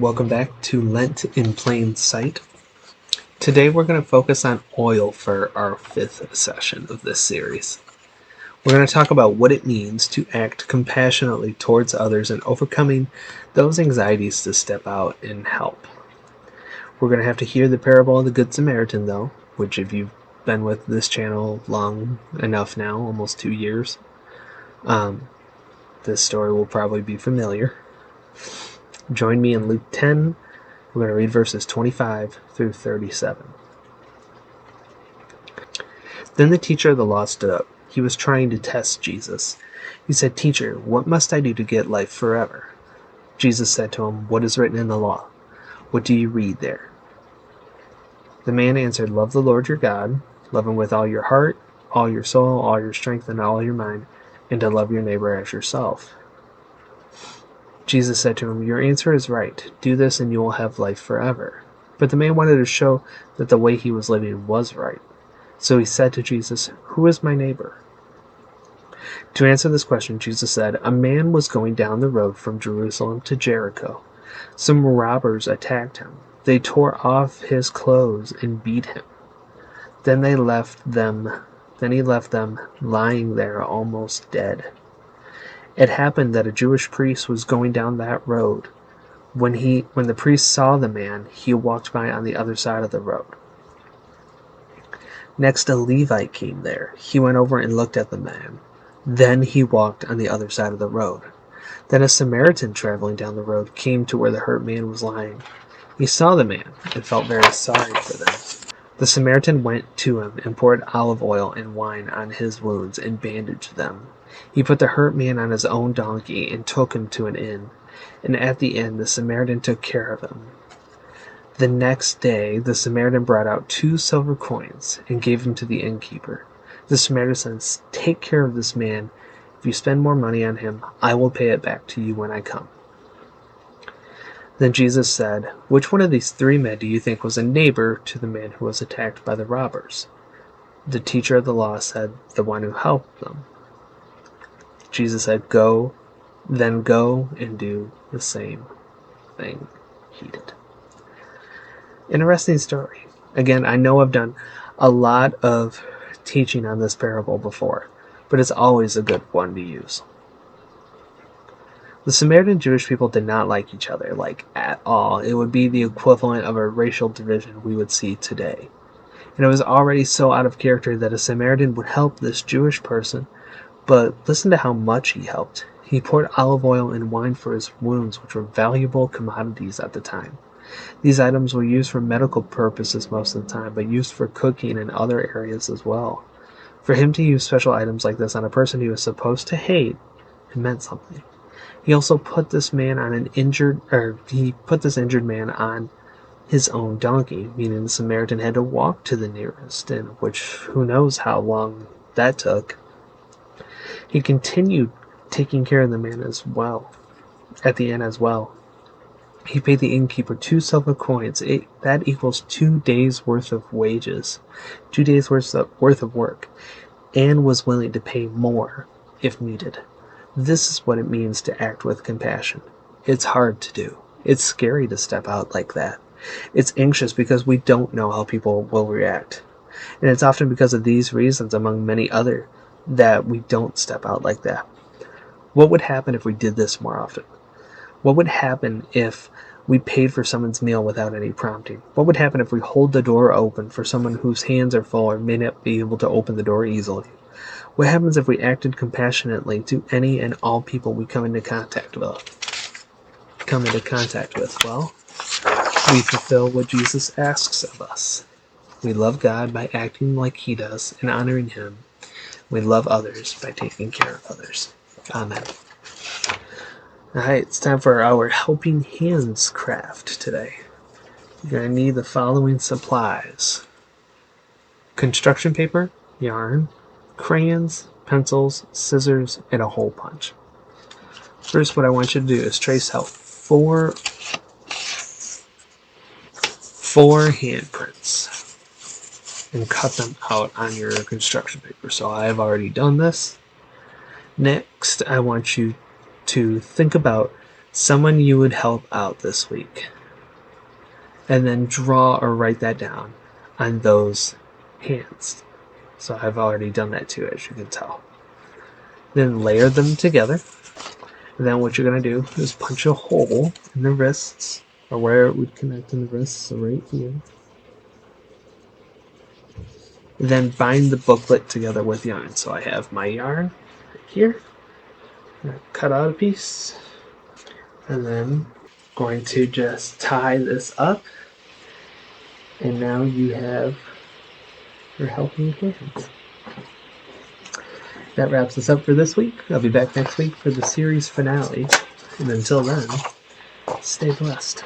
Welcome back to Lent in Plain Sight. Today we're going to focus on oil for our fifth session of this series. We're going to talk about what it means to act compassionately towards others and overcoming those anxieties to step out and help. We're going to have to hear the parable of the Good Samaritan, though, which if you've been with this channel long enough now, almost 2 years, this story will probably be familiar. Join me in Luke 10. We're going to read verses 25 through 37. Then the teacher of the law stood up. He was trying to test Jesus. He said, "Teacher, what must I do to get life forever?" Jesus said to him, "What is written in the law? What do you read there?" The man answered, "Love the Lord your God, love him with all your heart, all your soul, all your strength, and all your mind, and to love your neighbor as yourself." Jesus said to him, "Your answer is right. Do this and you will have life forever." But the man wanted to show that the way he was living was right. So he said to Jesus, "Who is my neighbor?" To answer this question, Jesus said, "A man was going down the road from Jerusalem to Jericho. Some robbers attacked him. They tore off his clothes and beat him. Then he left them lying there almost dead. It happened that a Jewish priest was going down that road. When the priest saw the man, he walked by on the other side of the road. Next, a Levite came there. He went over and looked at the man. Then he walked on the other side of the road. Then a Samaritan traveling down the road came to where the hurt man was lying. He saw the man and felt very sorry for them. The Samaritan went to him and poured olive oil and wine on his wounds and bandaged them. He put the hurt man on his own donkey and took him to an inn. And at the inn, the Samaritan took care of him. The next day, the Samaritan brought out 2 silver coins and gave them to the innkeeper. The Samaritan said, "Take care of this man. If you spend more money on him, I will pay it back to you when I come." Then Jesus said, "Which one of these 3 men do you think was a neighbor to the man who was attacked by the robbers?" The teacher of the law said, "The one who helped them." Jesus said, go and do the same thing he did." Interesting story. Again, I know I've done a lot of teaching on this parable before, but it's always a good one to use. The Samaritan Jewish people did not like each other, at all. It would be the equivalent of a racial division we would see today. And it was already so out of character that a Samaritan would help this Jewish person, but listen to how much he helped. He poured olive oil and wine for his wounds, which were valuable commodities at the time. These items were used for medical purposes most of the time, but used for cooking in other areas as well. For him to use special items like this on a person he was supposed to hate, it meant something. He also put this injured man on his own donkey, meaning the Samaritan had to walk to the nearest inn, which who knows how long that took. He continued taking care of the man as well, at the inn as well. He paid the innkeeper 2 silver coins. That equals 2 days' worth of wages, 2 days' worth of work, and was willing to pay more if needed. This is what it means to act with compassion. It's hard to do. It's scary to step out like that. It's anxious because we don't know how people will react. And it's often because of these reasons, among many other, that we don't step out like that. What would happen if we did this more often? What would happen if we paid for someone's meal without any prompting? What would happen if we hold the door open for someone whose hands are full or may not be able to open the door easily? What happens if we acted compassionately to any and all people we come into contact with? Well, we fulfill what Jesus asks of us. We love God by acting like He does and honoring Him. We love others by taking care of others. Amen. Alright, it's time for our Helping Hands craft today. You're going to need the following supplies: construction paper, yarn, crayons, pencils, scissors, and a hole punch. First, what I want you to do is trace out four handprints and cut them out on your construction paper. So I have already done this. Next, I want you to think about someone you would help out this week. And then draw or write that down on those hands. So I've already done that too, as you can tell. Then layer them together. And then what you're going to do is punch a hole in the wrists, or where it would connect in the wrists, so right here. And then bind the booklet together with yarn. So I have my yarn right here. Cut out a piece. And then going to just tie this up. And now you have your helping hands. That wraps us up for this week. I'll be back next week for the series finale. And until then, stay blessed.